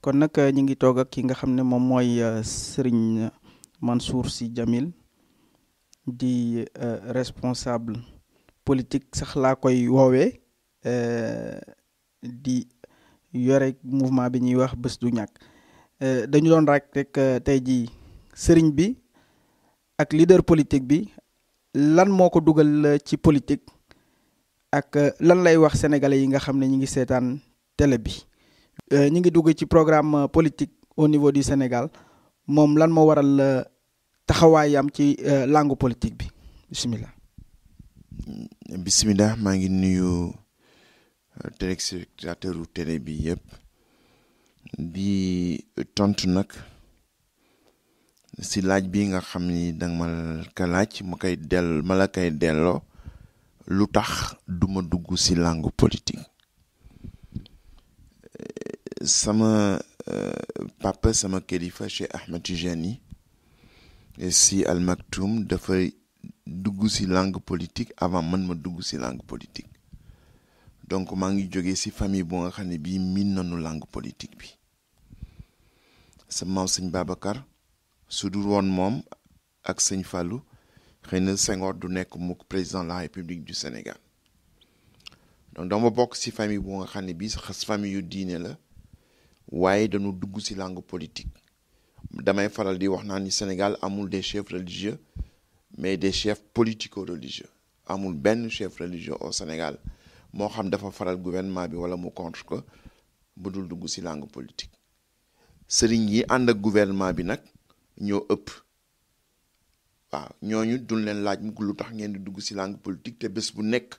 kon nag ñu ngi toog ak ki nga xam ne moom mooy Serigne Mansour Sy Djamil di responsable politique sax laa koy woowee di yore mouvement bi ñuy wax bés du ñàkk dañu doon rek tey jii sëriñ bi ak leader politique bi lan moo ko dugal ci politique ak lan lay wax sénégalais yi nga xam ne ñi ngi seetaan télé bi. ñu ngi dugg ci programme politique au niveau du Sénégal moom lan moo waral taxawaayam ci langue politique bi bisimilah. bisimilah maa ngi nuyu téléspectateur u télé bi yëpp di tontu nag si laaj bi nga xam ni danga ma ka laaj ma la koy delloo lu tax duma dugg si langue politique. sama papa sama kilifa Cheikh Ahmed Tijani si Al Maktoum dafay dugg si langue politique avant man ma dugg si langue politique donc maa ngi jógee si famille bu nga xam ne bii miin nañu langue politique bi. sa maam sëñ Babacar su dul woon moom ak sëñ Fallou xëy na Senghor du nekk mukk président de la République du Sénégal donc dama bokk si famille bu nga xam ne bii sax famille yu diine la. waaye dañu dugg ci langue politique damay faral di wax naa ni Sénégal amul des chefs religieux mais des chefs politico-religieux amul benn chef religieux au Sénégal moo xam dafa faral gouvernement bi wala mu contre ko bu dul dugg ci langue politique sëriñ yi ànd ak gouvernement bi nag ñoo ëpp waaw ñooñu duñ leen laaj mukk lu tax ngeen di dugg ci langue politique te bés bu nekk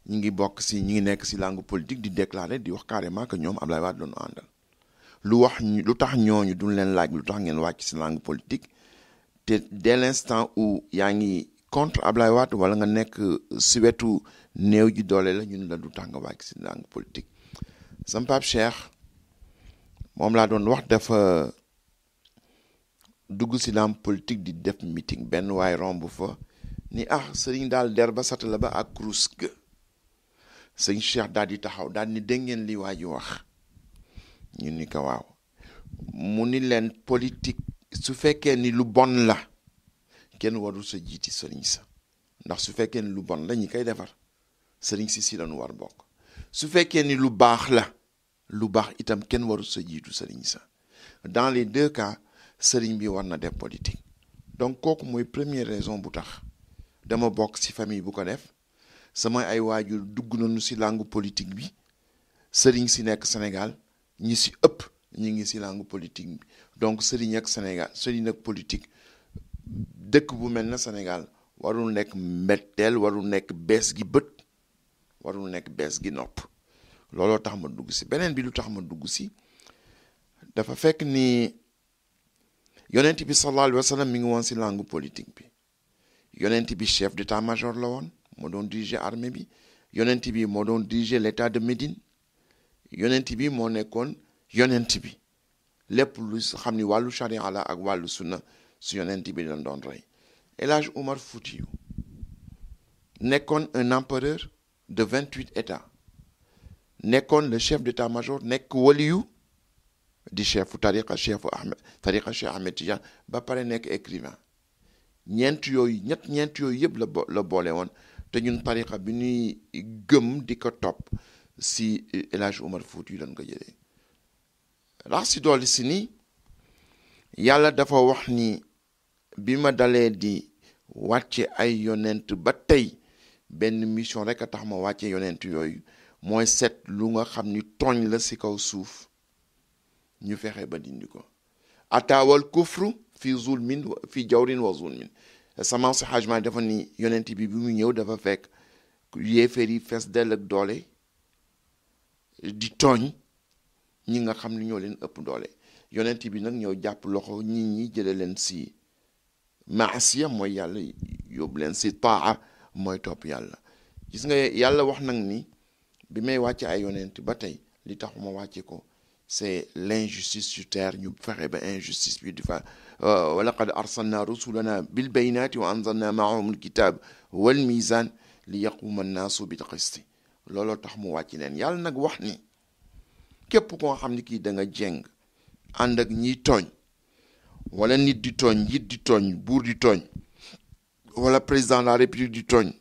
ñi ngi nekk ci langue politique di déclarer di wax carrément que ñoom Ablaye Wade doon àndal lu tax ñooñu duñ leen laaj lu tax ngeen wàcc ci langue politique te dès l'instant où yaa ngi contre Ablaye Wade wala nga nekk ci wetu néew ji doole la ñun la du tax nga wàcc ci langue politique. sama Pape Cheikh moom laa doon wax dafa dugg ci langue politique di def meeting benn waaye romb fa ni sëriñ daal der ba sata la ba ak kurus ga sëñ Cheikh daal di taxaw daal ni dégg ngeen li waa ji wax ñu ni ko waaw mu ni leen politique su fekkee ni lu bon la kenn warul sa jiiti sëriñ sa ndax su fekkee ni lu bon la ñi koy defar sëriñ si lañu war bokk su fekkee ni lu baax la lu baax itam kenn warul sa jiitu sëriñ sa dans les deux cas sëriñ bi war na def politique donc kooku mooy première raison bu tax dama bokk ci famille bu ko def sama ay waajur dugg nañu ci langue politique bi sëriñ si nekk Sénégal ñi ci ëpp ñi ngi ci langue politique bi donc sëriñ ak Sénégal sëriñ ak politique dëkk bu mel na Sénégal warul nekk mbetteel warul nekk bees gi bët warul nekk bees gi nopp looloo tax ma dugg ci beneen bi lu tax ma dugg ci dafa fekk ni yonent bi sallallahu alayhi wa sallam mi ngi woon ci langue politique bi yonent bi chef d'état-major la woon moo doon diriger armée bi yonent bi moo doon diriger l'état de Médine yonent bi moo nekkoon yonent bi lépp lu xam ni wàllu charia la ak wàllu sunna su yonent bi lañ doon rey El Hadj Omar Foutiyou nekkoon un empereur de 28 états nekkoon le chef d'état-major nekk waliyu di chefu tariqa Cheikh Ahmed Tidiane ba pare nekk écrivain ñeent yooyu yëpp la boole woon te ñun tariqa bi ñuy gëm di ko topp si El Hadj Omar Foutiyou lañ ko jëlee rax si dolli si ni yàlla dafa wax ni bi ma dalee di wàcce ay yonent ba tey benn mission rek a tax ma wàcce yonent yooyu mooy set lu nga xam ni tooñ la si kaw suuf ñu fexe ba dindi ko ataawal kufru fi zulmin fi jawrin wa zulmin sama si xajma dafa ni yonent bi mu ñëw dafa fekk yéeféer yi fees dell ak doole di tooñ ñi nga xam ni ñoo leen ëpp doole yonent bi nag ñëw jàpp loxo ñi jële leen si maasiya mooy yàlla yóbbu leen si taa mooy topp yàlla gis nga yàlla wax nag ni bi may wàcce ay yonent ba tey li taxuma wàcce ko c'est l'injustice sur terre ñu fexe ba injustice bi di fa wa laqad arsalna rusulana bil bayyinati wa anzalna ma'ahum alkitab wal mizan li yaquma annaasu bil qisti looloo tax mu wàcc leen yàlla nag wax ni képp koo xam ni kii da nga jeng ànd ak ñiy tooñ wala nit di tooñ njiit di tooñ buur di tooñ wala président de la république di tooñ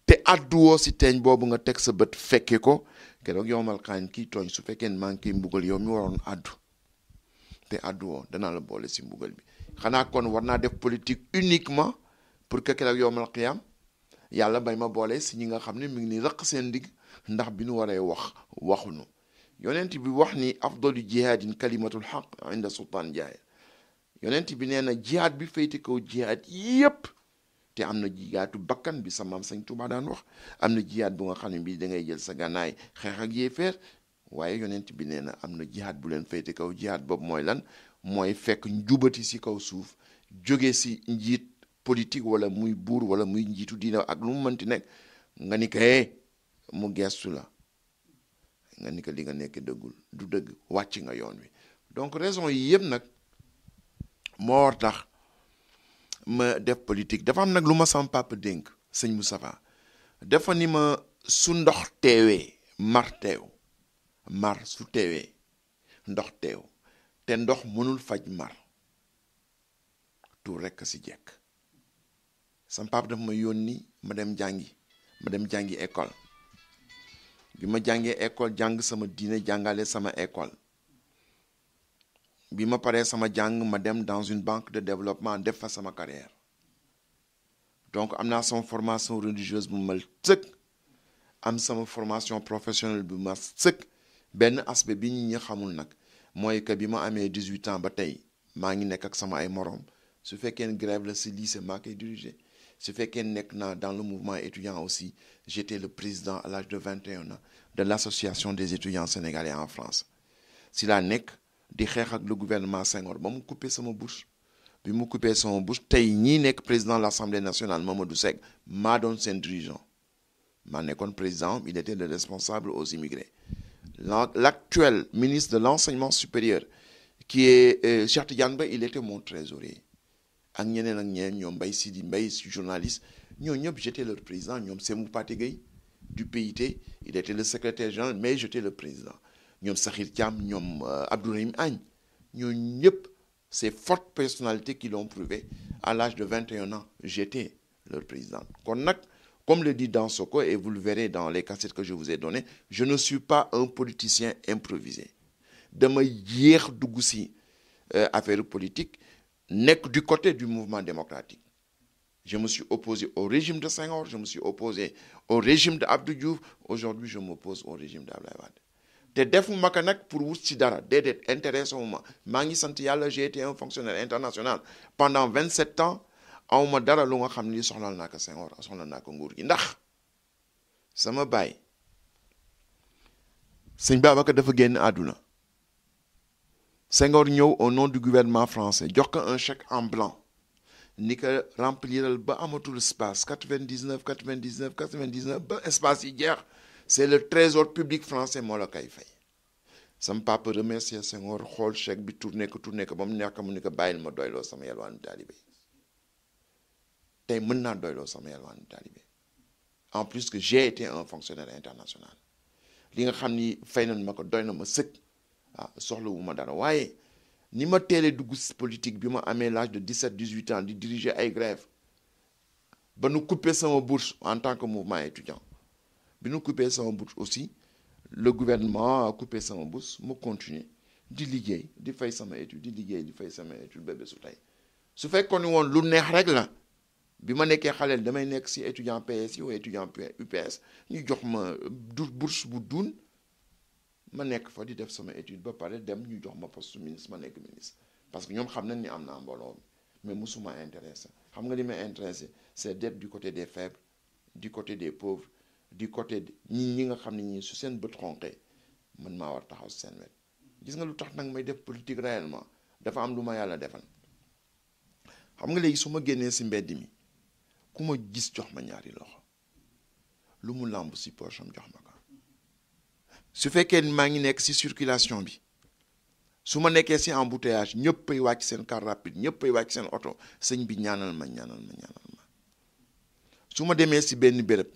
te àdduwoo si teeñ boobu nga teg sa bët fekke ko keroog yowmal xaañ kiy tooñ su fekkee ne maa ngi koy mbugal yow mi waroon àddu te àdduwoo danaa la boole si mbugal bi xanaa kon war naa def politique uniquement pour que keroog yowmal xiyaam yàlla bay ma boole si ñi nga xam ne mi ngi ni rëq seen digg ndax bi nu waree waxunu yonent bi wax ni afdalu jihaadin kalimatul xaq inda sultaan jaay yonent bi nee na jihaad bi féyte kaw jihaad yépp te am na jihaatu bakkan bi sa maam Sëñ Tuubaa daan wax am na jihaad bu nga xam ne bii da ngay jël sa gànnaay xeex ak yéefeer waaye yonent bi nee na am na jihaad bu leen féyte kaw jihaad boobu mooy lan mooy fekk njubati si kaw suuf jóge si njiit politique wala muy buur wala muy njiitu diina ak lu mu mënti nekk nga ni ko mu gestu la nga ni ko li nga nekk dëggul du dëgg wàcc nga yoon wi donc raison yi yëpp nag moo war tax ma def politique dafa am nag lu ma sama papa dénk sëñ Moustapha dafa ni ma su ndox teewee mar teew mar su teewee ndox teew te ndox mënul faj mar tuur rekk si jekk sama papa dafa ma yónni ma dem jàngi école bi ma jàngee école jàng sama diine jàngale sama école bi ma paree sama jàng ma dem dans une banque de développement def fa sama carrière donc am naa sama formation religieuse bu ma sëkk am sama formation professionnelle bu ma sëkk benn aspect bi ñi xamul nag mooy que bi ma amee 18 ans ba tey maa ngi nekk ak sama ay moroom su fekkee ne grève la si lycée maa koy diriger su fekkee nekk naa dans le mouvement étudiant aussi j'étais le président à l'âge de 21 ans de l'association des étudiants sénégalais en France si laa nekk di xeex ak le gouvernement Senghor ba mu coupé sama bourse bi mu coupé sama bourse tey ñii nekk président de l'Assemblée nationale Mamadou Seck maa doon seen dirigeant maa nekkoon président il était le responsable aux immigrés l'actuel ministre de l'enseignement supérieur qui est Cheikh Tidiane Ba il était mon trésorier ak ñeneen ak ñeneen ñoom Mbaye Sidi Mbaye journaliste ñoo ñëpp j'étais leur président ñoom Sémou Pathé Gueye du PIT il était le secrétaire général mais j'étais le président ñoom Sakhir Thiam ñoom Abdourahim Agne ñoo ñëpp ces fortes personnalités qui l'ont prouvé à l'âge de 21 ans j'étais leur président kon nag comme le dit Dansokho et vous le verrez dans les cassettes que je vous ai données je ne suis pas un politicien improvisé dama yéex dugg si affaire politique nekk du côté du mouvement démocratique je me suis opposé au régime de Senghor je me suis opposé au régime de Abdou Diouf aujourd'hui je m'oppose au régime d'Abdoulaye Wade te defuma ko nag pour wut si dara déedéet intéressé wu ma maa ngi sant yàlla j'ai été un fonctionnaire international pendant 27 ans awma dara lu nga xam ni soxlal naa ko Senghor soxlal naa ko nguur gi ndax sama baay sëñ Babacar dafa génn àdduna Senghor ñëw au nom du gouvernement français jox ko un chèque en blanc ni ko rempliral ba amatul espace 99 ba espace yi jeex c'est le trésor public français moo la koy fay sama papa remercier Senghor xool chèque bi tourné ko ba mu nekk mu ni ko bàyyil ma doyloo sama yelwaanu taalibe tey mën naa doyloo sama yelwaanu taalibe en plus que j'ai été un fonctionnaire international li nga xam ni fay nañ ma ko doy na ma sëkk soxlawu ma dara waaye ni ma teelee dugg politique bi ma amee l'âge de 17-18 ans di diriger ay grève ba nu couper sama bourse en tant que mouvement étudiant bi nu couper sama bourse aussi le gouvernement a coupé sama bourse mu continuer di liggéey di fay sama étude di liggéey di fay sama étude ba bésu tey su fekkoon ni woon lu neex rek la bi ma nekkee xaleel damay nekk si étudiant PS yi ou étudiant UPS ñu jox ma bourse bu duun ma nekk fa di def sama étude ba pare dem ñu jox ma poste ministre ma nekk ministre parce que ñoom xam nañ ni am naa mbooloo mais musuma intéressé xam nga li may intéressé c'est d'être du côté des faibles du côté des pauvres du côté ñi nga xam ne ñi su seen bët xonqee man maa war taxaw seen wet gis nga lu tax nag may def politique réellement dafa am lu ma yàlla defal xam nga léegi su ma génnee si mbedd mi ku ma gis jox ma ñaari loxo lu mu làmb si poche am jox ma ko su fekkee maa ngi nekk si circulation bi su ma nekkee si embouteillage ñëppay wàcc seen car rapide ñëppay wàcc seen oto sëñ bi ñaanal ma su ma demee si benn béréb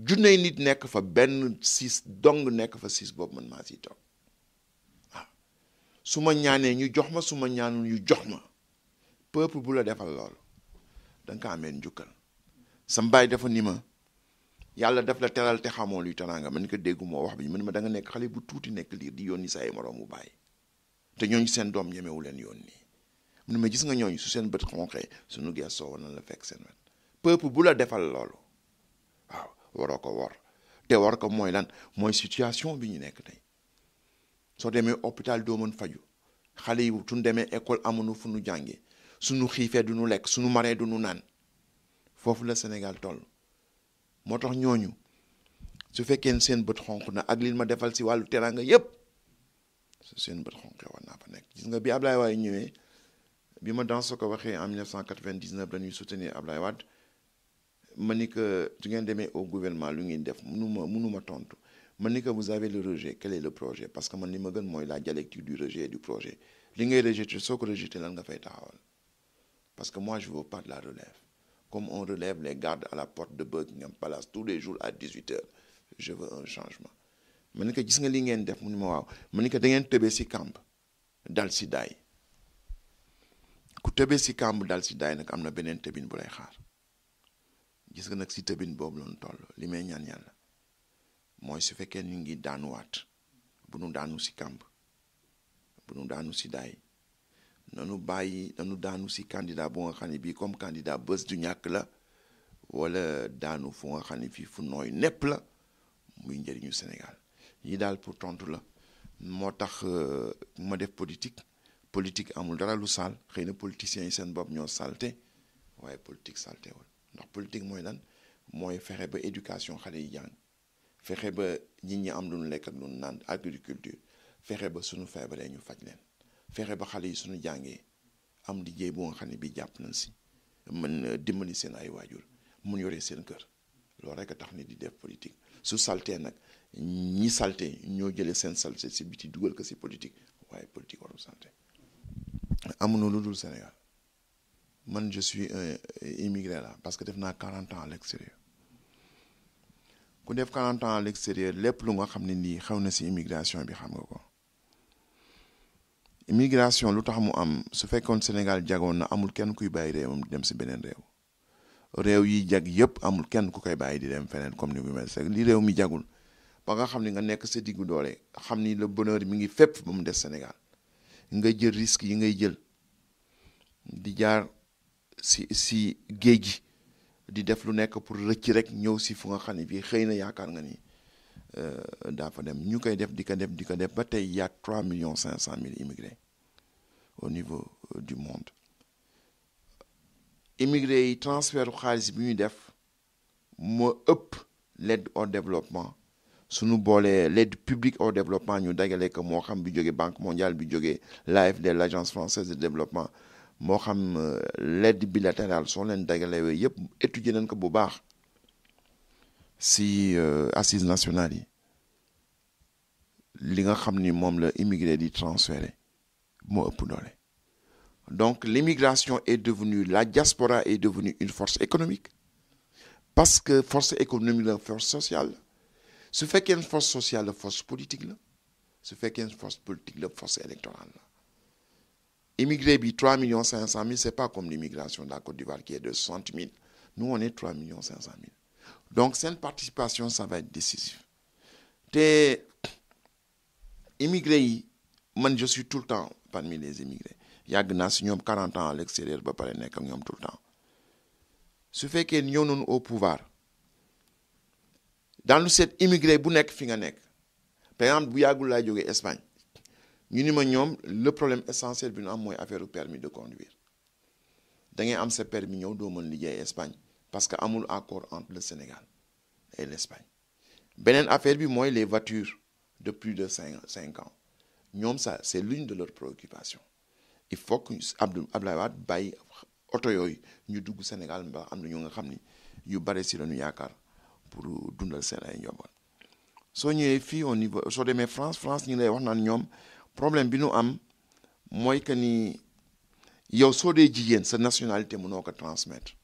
junney nit nekk fa benn siis dong nekk fa siis boobu man maa siy toog waaw su ma ñaanee ñu jox ma su ma ñaanul ñu jox ma peuple bu la defal loolu da nga ko amee njukkal. sam baay dafa ni ma yàlla daf la teral te xamoo luy teraanga man ni ko déggu moo wax bi man ma da nga nekk xale bu tuuti nekk liir di yónni sa ay moroom bu bàyyi te ñooñu seen doom ñemewu leen yónni mun ma gis nga ñooñu su seen bët xonqee suñu gëstoo war na la fekk seen wet peuple bu la defal loolu waaw waroo ko war te war ko mooy lan mooy situation bi ñu nekk tey soo demee hôpital doo mën faju xale yi suñu demee école amuñu fu nu jàngee suñu xiifee du nu lekk suñu maree du nu naan foofu la Sénégal toll moo tax ñooñu su fekkee seen bët xonq na ak li ma defal si wàllu teraanga yépp su seen bët xonqee war naa fa nekk gis nga bi Ablaye Wade ñëwee bi ma dans ko waxee en 1999 dañuy soutenir Ablaye Wade ma ni que su ngeen demee au gouvernement lu ngeen def mënuma tontu ma ni que vous avez le rejet quel est le projet parce que man li ma gën mooy la dialectique du rejet et du projet li ngay rejeté soo ko rejeté lan nga fay taxawal parce que moi je veux pas de la relève comme on relève les gardes à la porte de Buckingham Palace tous les jours à 18h je veux un changement ma ni que gis nga li ngeen def mu ni ma waaw ma ni que da ngeen tëbee si kamb dal si daay ku tëbee si kamb dal si daay nag am na beneen tëbin bu lay xaar gis nga nag si tëbin boobu lañu toll li may ñaan yàlla mooy su fekkee ñu ngi daanuwaat bu nu daanu si kamb bu nu daanu si daay nanu daanu si candidat bu nga xam ne bii comme candidat bés du ñàkk la wala daanu fu nga xam ne fii fu nooy nepp la muy njëriñu Sénégal yi daal pour tontu la moo tax ma def politique amul dara lu sal xëy na politiciens yi seen bopp ñoo salte waaye politique saltewul ndax politique mooy lan mooy fexe ba éducation xale yi jàng fexe ba nit ñi am lu nu lekk ak lu nu naan agriculture fexe ba suñu feebaree ñu faj leen fexe ba xale yi suñu jàngee am liggéey bu nga xam ne bii jàpp nañ si mën dimbali seen ay waajur mun yore seen kër loolu rek a tax ni di def politique su saltee nag ñi salte ñoo jëlee seen salte si biti dugal ko si politique waaye politique warul salte amuñu lu dul Sénégal man je suis un immigré là parce que def naa 40 ans à l'extérieur ku def 40 ans à l'extérieur lépp lu nga xam ne nii xew na si immigration bi xam nga ko immigration lu tax mu am su fekkoon Sénégal jagoon na amul kenn kuy bàyyi réewam di dem si beneen réew yi jag yëpp amul kenn ku koy bàyyi di dem feneen comme ni mu mel li réew mi jagul ba nga xam ne nga nekk sa diggu doole xam ni le bonheur mi ngi fépp ba mu des Sénégal nga jël risque yi ngay jël di jaar si géej gi di def lu nekk pour rëcc rek ñëw si fu nga xam ne bii xëy na yaakaar nga ni daa fa dem ñu koy def di ko def ba tey y a 3,5 millions immigrés au niveau du monde immigrés yi transfert xaalis bi ñuy def moo ëpp l'aide au développement suñu boolee l'aide publique au développement ñu dagale ko moo xam bi jógee Banque mondiale bi jógee l'AFD l'Agence française de développement moo xam l'aide bilatérale soo leen dagalee yooyu yëpp étudier nañ ko bu baax si assises nationales yi li nga xam ni moom la immigré di transféré moo ëpp doole donc l'immigration est devenue la diaspora est devenue une force économique parce que force économique la force sociale la su fekkee ne force sociale la force politique la su fekkee ne force politique la force électorale la immigré bi 3,5 millions c'est pas comme l'immigration de la Côte d'Ivoire qui est de 60 000 nous on est 3,5 millions donc seen participation ça va être décisif te immigré yi man je suis tout le temps parmi les immigrés yàgg naa si ñoom 40 ans à l'extérieur ba pare nekk ak ñoom tout le temps su fekkee ñëw nañu au pouvoir dans le set immigré bu nekk fi nga nekk par exemple bu yàggul laa jógee Espagne ñu ni ma ñoom le problème essentiel bi ñu am mooy affaire permis de conduire da ngay am sa permis ñëw doo mën liggéey Espagne parce que amul accord entre le Sénégal et l'Espagne beneen affaire bi mooy les voitures de plus de 5 ans ñoom ça c'est l'une de leurs préoccupations il faut que Abdoulaye Wade bàyyi oto yooyu ñu dugg Sénégal mba am na ñu nga xam ni yu bare si lañu yaakaar pour dundal seen ay njaboot soo ñëwee fii au niveau soo demee France ñu ngi lay wax naan ñoom problème bi nu am mooy que ni yow soo dee jigéen sa nationalité mënoo ko transmettre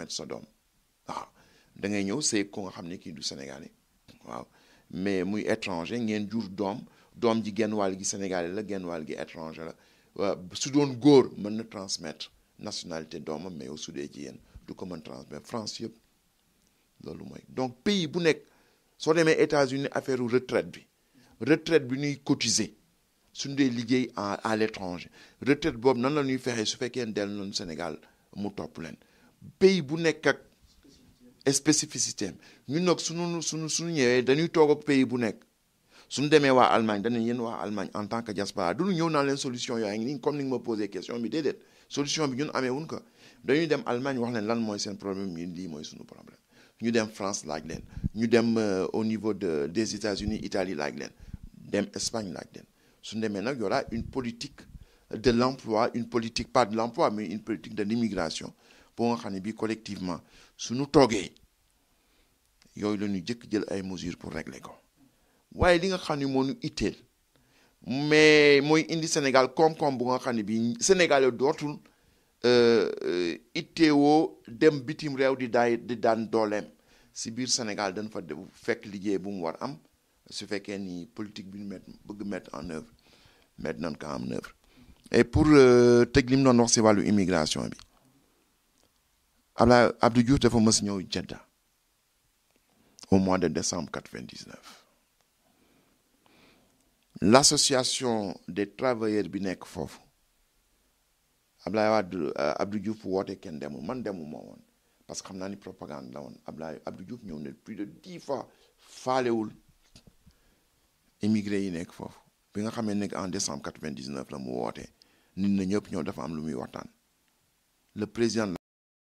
sa doom waaw da ngay ñëw c'est ko nga xam ne kii du Sénégalais waaw mais muy étranger ngeen jur doom doom ji genn wàll gi sénégalais la genn wàll gi étranger la waaw su doon góor mën na transmettre nationalité doomam mais yow su dee jigéen du ko mën transmettre France yëpp loolu mooy donc pays bu nekk soo demee États-Unis affaire retraite bi ñuy cotiser suñu dee liggéey à l'étranger retraite boobu nan la ñuy fexee su fekkee dellu nañu Sénégal mu topp leen pays bu nekk ak spécificité am ñun nag suñu ñëwee dañuy toog ak pays bu nekk suñu demee waa Allemagne dañu yéen waa Allemagne en tant que diaspora du ñëw naa leen solution yaa ngi nii comme ni nga ma posé question bi déedéet solution bi ñun amee wuñ ko dañuy dem Allemagne wax leen lan mooy seen problème ñun lii mooy suñu problème ñu dem France laaj leen ñu dem au niveau des États-Unis Italie laaj leen dem Espagne laaj leen suñu demee nag y aura une politique de l'emploi une politique pas de l'emploi mais une politique de l'immigration pour nga xam ne bii collectivement suñu toogee yooyu la ñu jëkk jël ay mesures pour régler ko waaye li nga xam ne moo ñu itteel mais mooy indi Sénégal koom-koom bu nga xam ne bii Sénégal dootul itteewoo dem bitim réew di daan dooleem si biir Sénégal dañ fa fekk liggéey bu mu war am su fekkee ni politique bi ñu bëgg mettre en œuvre mettre nañ ko en œuvre et pour tëj li mu doon wax si wàllu immigration bi Abdou Diouf dafa mës ñëw Jeddah au mois de décembre 99 l'association des travailleurs bi nekk foofu Abdou Diouf woote kenn demul man demuma woon parce que xam naa ni propagande la woon Abdou Diouf ñëw ne plus de 10 fois faalewul immigré yi nekk foofu bi nga xamee nekk en décembre 99 la mu woote nit na ñëpp ñëw dafa am lu muy waxtaan le président